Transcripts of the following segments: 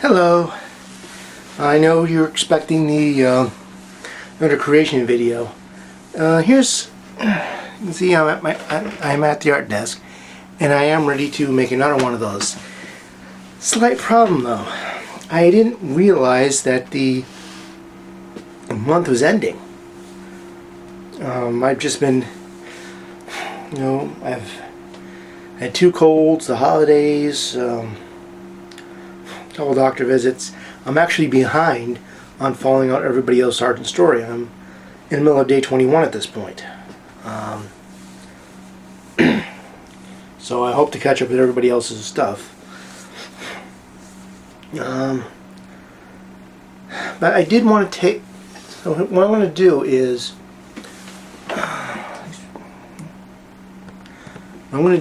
Hello. I know you're expecting the another creation video. Here's, you can see I'm at the art desk, and I am ready to make another one of those. Slight problem though. I didn't realize that the month was ending. I've just been, I've had 2 colds, the holidays, couple doctor visits. I'm actually behind on following out everybody else's art and story. I'm in the middle of day 21 at this point. So I hope to catch up with everybody else's stuff. But I did want to take, so what I'm going to do is, I'm going to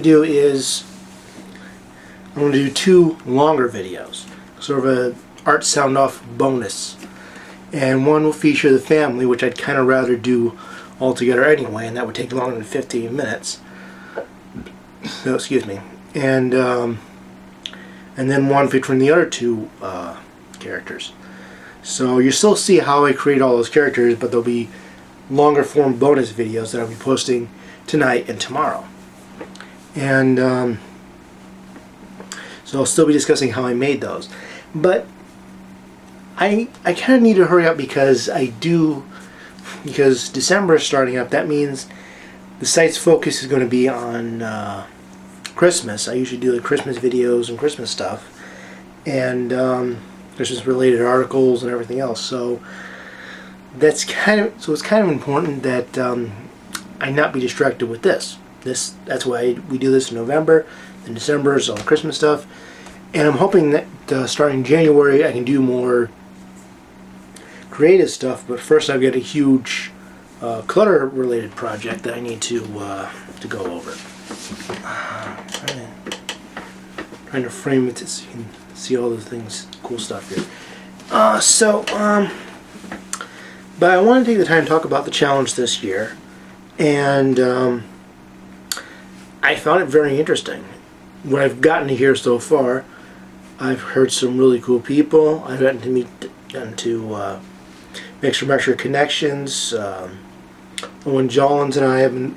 do 2 longer videos, sort of a Art Soundoff bonus, and one will feature the family, which I'd kind of rather do all together anyway, and that would take longer than 15 minutes. So excuse me, and then one featuring the other 2 characters. So you still see how I create all those characters, but there'll be longer form bonus videos that I'll be posting tonight and tomorrow. And so I'll still be discussing how I made those. But I kind of need to hurry up because December is starting up. That means the site's focus is going to be on Christmas. I usually do the Christmas videos and Christmas stuff, and Christmas related articles and everything else. So it's kind of important that I not be distracted with this. That's why we do this in November. In December is all the Christmas stuff, and I'm hoping that starting January I can do more creative stuff. But first I've got a huge clutter related project that I need to go over. Trying to frame it so you can see all the things, cool stuff here. But I want to take the time to talk about the challenge this year, and I found it very interesting. What I've gotten to hear so far, I've heard some really cool people. I've gotten to make some extra connections. Owen Jollins and I have been,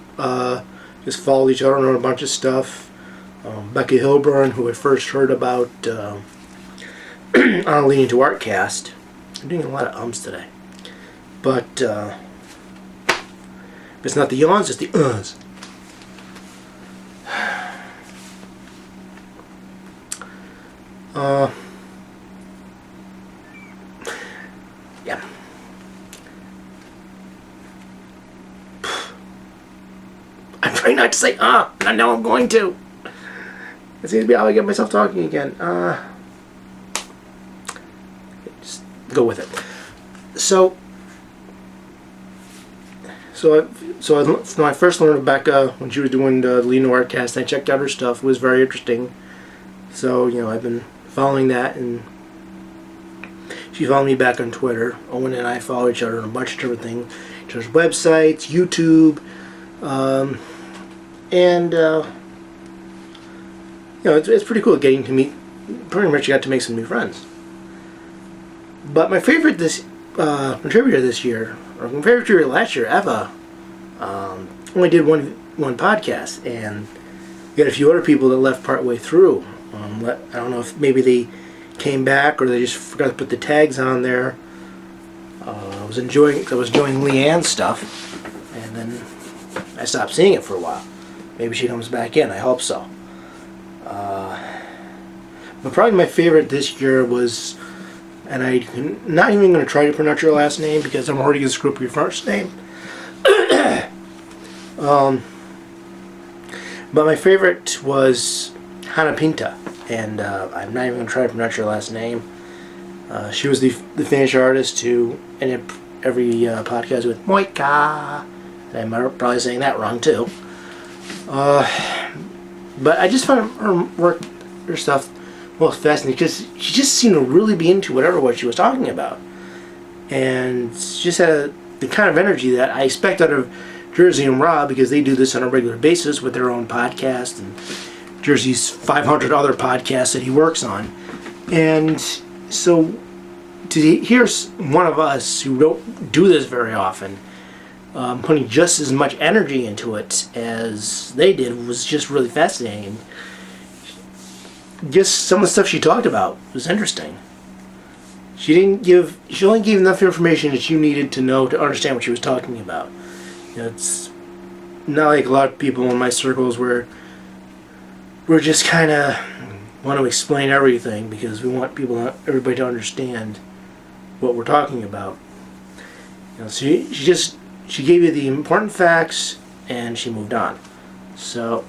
just followed each other on a bunch of stuff. Becca Hilburn, who I first heard about on Leading to Artcast. I'm doing a lot of ums today. But it's not the yawns, it's the uhs. Yeah. I'm trying not to say and I know I'm going to. It seems to be how I get myself talking again. Just go with it. So when I first learned Rebecca when she was doing the Leading to Artcast, I checked out her stuff. It was very interesting. So I've been following that, and she followed me back on Twitter. Owen and I follow each other on a bunch of different things, each other's websites, YouTube, and it's pretty cool getting to meet. Pretty much, got to make some new friends. But my favorite contributor this year, or my favorite contributor last year, Eva, only did one podcast, and we got a few other people that left partway through. I don't know if maybe they came back or they just forgot to put the tags on there. I was enjoying Leanne's stuff, and then I stopped seeing it for a while. Maybe she comes back in. I hope so. But probably my favorite this year was, and I'm not even going to try to pronounce your last name because I'm already going to screw up your first name. But my favorite was Hannah Pinta, and I'm not even going to try to pronounce her last name. She was the Finnish artist who ended every podcast with Moika. I'm probably saying that wrong too. But I just found her stuff most fascinating because she just seemed to really be into what she was talking about, and she just had the kind of energy that I expect out of Jersey and Rob, because they do this on a regular basis with their own podcast and Jersey's 500 other podcasts that he works on. And So to hear one of us who don't do this very often putting just as much energy into it as they did was just really fascinating. Just some of the stuff she talked about was interesting. She only gave enough information that you needed to know to understand what she was talking about. You know, it's not like a lot of people in my circles where we're just kind of want to explain everything because we want everybody to understand what we're talking about. You know, so she gave you the important facts and she moved on. So,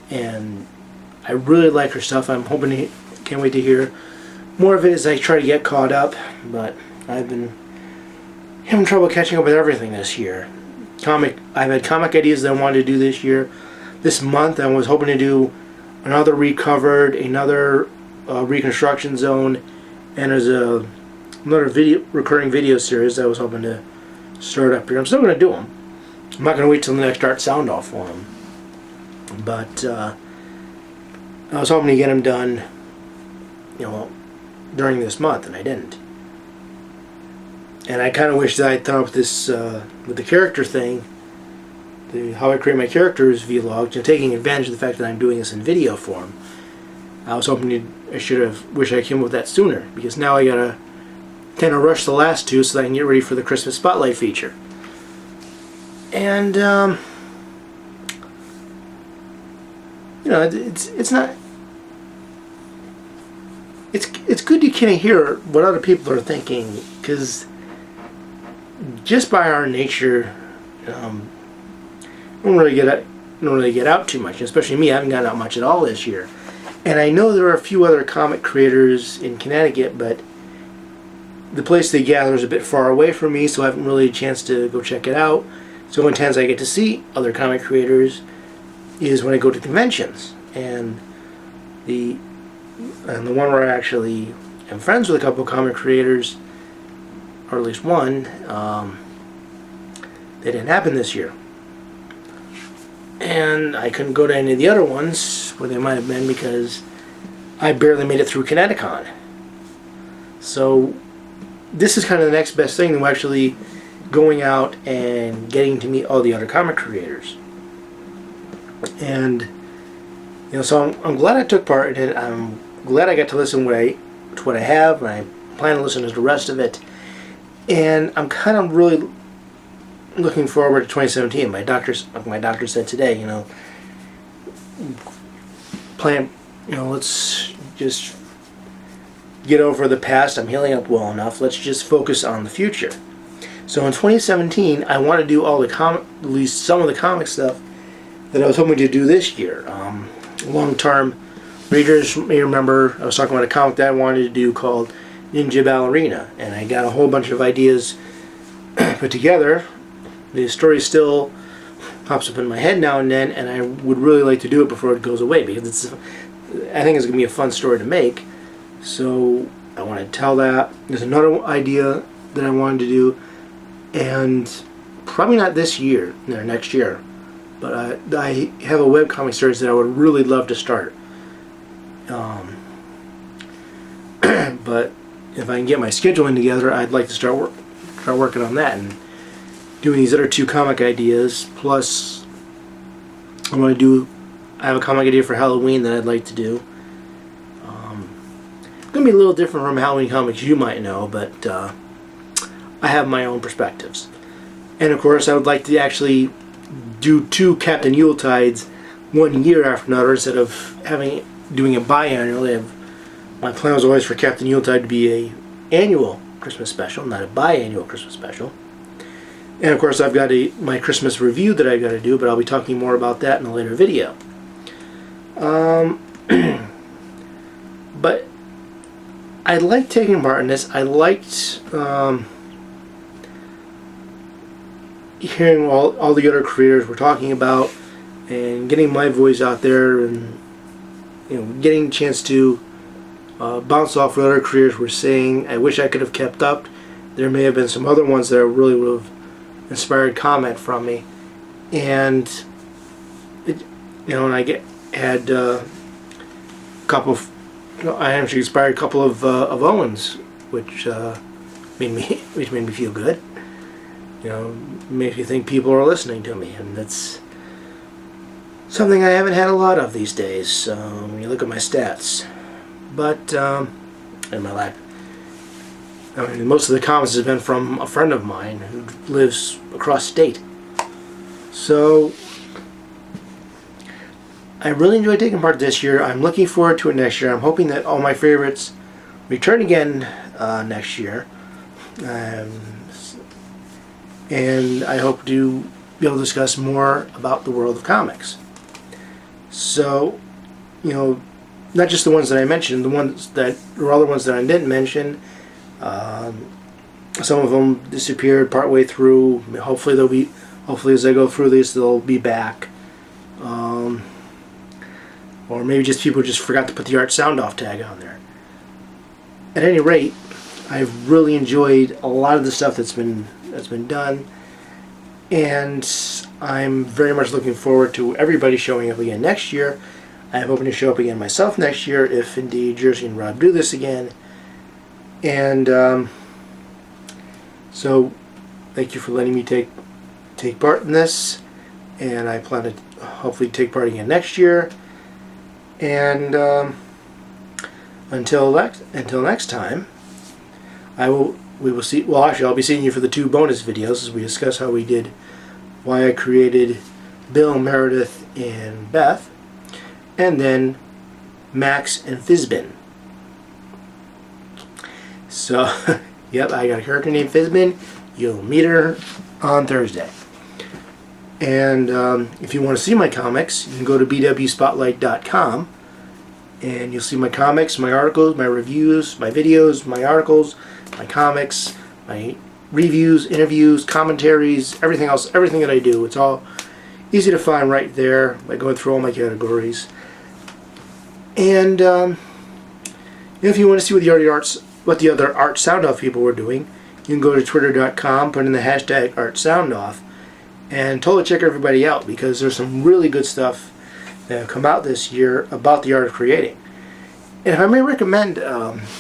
and I really like her stuff. I'm can't wait to hear more of it as I try to get caught up. But I've been having trouble catching up with everything this year. I've had comic ideas that I wanted to do this year. This month I was hoping to do another Recovered, another Reconstruction Zone, and there's another recurring video series that I was hoping to start up here. I'm still going to do them. I'm not going to wait till the next Art Soundoff for them. But I was hoping to get them done, during this month, and I didn't. And I kind of wish that I'd done up this with the character thing, how I create my characters vlog, taking advantage of the fact that I'm doing this in video form. I was hoping wish I came up with that sooner, because now I gotta kind of rush the last two so that I can get ready for the Christmas Spotlight feature. And it's not. It's good you can't hear what other people are thinking, because just by our nature, don't really get out too much. Especially me, I haven't gotten out much at all this year. And I know there are a few other comic creators in Connecticut, but the place they gather is a bit far away from me, so I haven't really had a chance to go check it out. So when times I get to see other comic creators is when I go to conventions. And the one where I actually am friends with a couple of comic creators, or at least one, they didn't happen this year. And I couldn't go to any of the other ones where they might have been because I barely made it through Connecticut. So this is kind of the next best thing to actually going out and getting to meet all the other comic creators. And so I'm glad I took part in it. I'm glad I got to listen to what I have, and I plan to listen to the rest of it. And I'm kind of really looking forward to 2017. My doctor said today, let's just get over the past. I'm healing up well enough. Let's just focus on the future. So in 2017, I want to do at least some of the comic stuff that I was hoping to do this year. Long-term readers may remember I was talking about a comic that I wanted to do called Ninja Ballerina, and I got a whole bunch of ideas put together. The story still pops up in my head now and then, and I would really like to do it before it goes away, because I think it's going to be a fun story to make. So I want to tell that. There's another idea that I wanted to do, and probably not this year, or next year, but I have a webcomic series that I would really love to start. But if I can get my scheduling together, I'd like to start working on that and doing these other two comic ideas. Plus, I have a comic idea for Halloween that I'd like to do. It's going to be a little different from Halloween comics you might know, but I have my own perspectives. And of course, I would like to actually do two Captain Yuletides 1 year after another, instead of doing it biannually. My plan was always for Captain Yuletide to be a annual Christmas special, not a biannual Christmas special. And of course, I've got my Christmas review that I've got to do, but I'll be talking more about that in a later video. But I liked taking part in this. I liked hearing all the other creators were talking about, and getting my voice out there, and getting a chance to bounce off what other creators were saying. I wish I could have kept up. There may have been some other ones that really would have inspired comment from me, and and I had a couple of I actually inspired a couple of Owens, which made me feel good. You know, makes me think people are listening to me, and that's something I haven't had a lot of these days. When you look at my stats, but in my life, I mean, most of the comments have been from a friend of mine who lives across state. So I really enjoyed taking part this year. I'm looking forward to it next year. I'm hoping that all my favorites return again next year. And I hope to be able to discuss more about the world of comics. So, you know, not just the ones that I mentioned, the ones that or other ones that I didn't mention. Some of them disappeared partway through. Hopefully as I go through this, they'll be back. Or maybe just people just forgot to put the Art Soundoff tag on there. At any rate, I've really enjoyed a lot of the stuff that's been done, and I'm very much looking forward to everybody showing up again next year. I'm hoping to show up again myself next year if indeed Jersey and Rob do this again. And so thank you for letting me take part in this, and I plan to hopefully take part again next year. And until next time, we will see. Well, actually, I'll be seeing you for the 2 bonus videos as we discuss how we did, why I created Bill, Meredith, and Beth, and then Max and Fizbin. So, yep, I got a character named Fizbin. You'll meet her on Thursday. And if you want to see my comics, you can go to bwspotlight.com, and you'll see my comics, my articles, my reviews, my videos, my articles, my comics, my reviews, interviews, commentaries, everything else, everything that I do. It's all easy to find right there by going through all my categories. And if you want to see what the other Art Soundoff people were doing, you can go to twitter.com, put in the hashtag Art Soundoff, and totally check everybody out, because there's some really good stuff that have come out this year about the art of creating. And if I may recommend another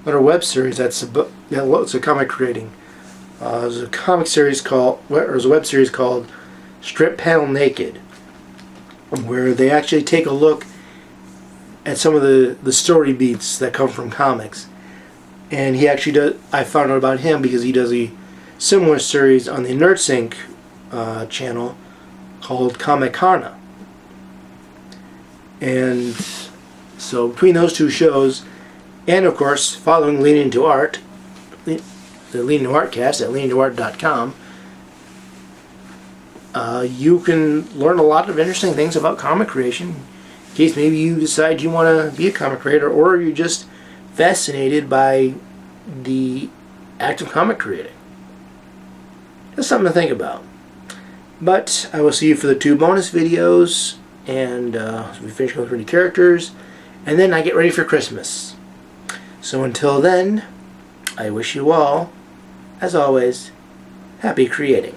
web series it's a comic creating. There's a comic series called, or there's a web series called Strip Panel Naked, where they actually take a look at some of the story beats that come from comics. And he actually does. I found out about him because he does a similar series on the NerdSync channel called Comic-Kana. And so between those 2 shows, and of course following Lean Into Art, the Lean Into Art cast at leanintoart.com, you can learn a lot of interesting things about comic creation, in case maybe you decide you want to be a comic creator, or you're just fascinated by the act of comic creating. That's something to think about. But I will see you for the 2 bonus videos, and we finish going through the characters, and then I get ready for Christmas. So until then, I wish you all, as always, happy creating.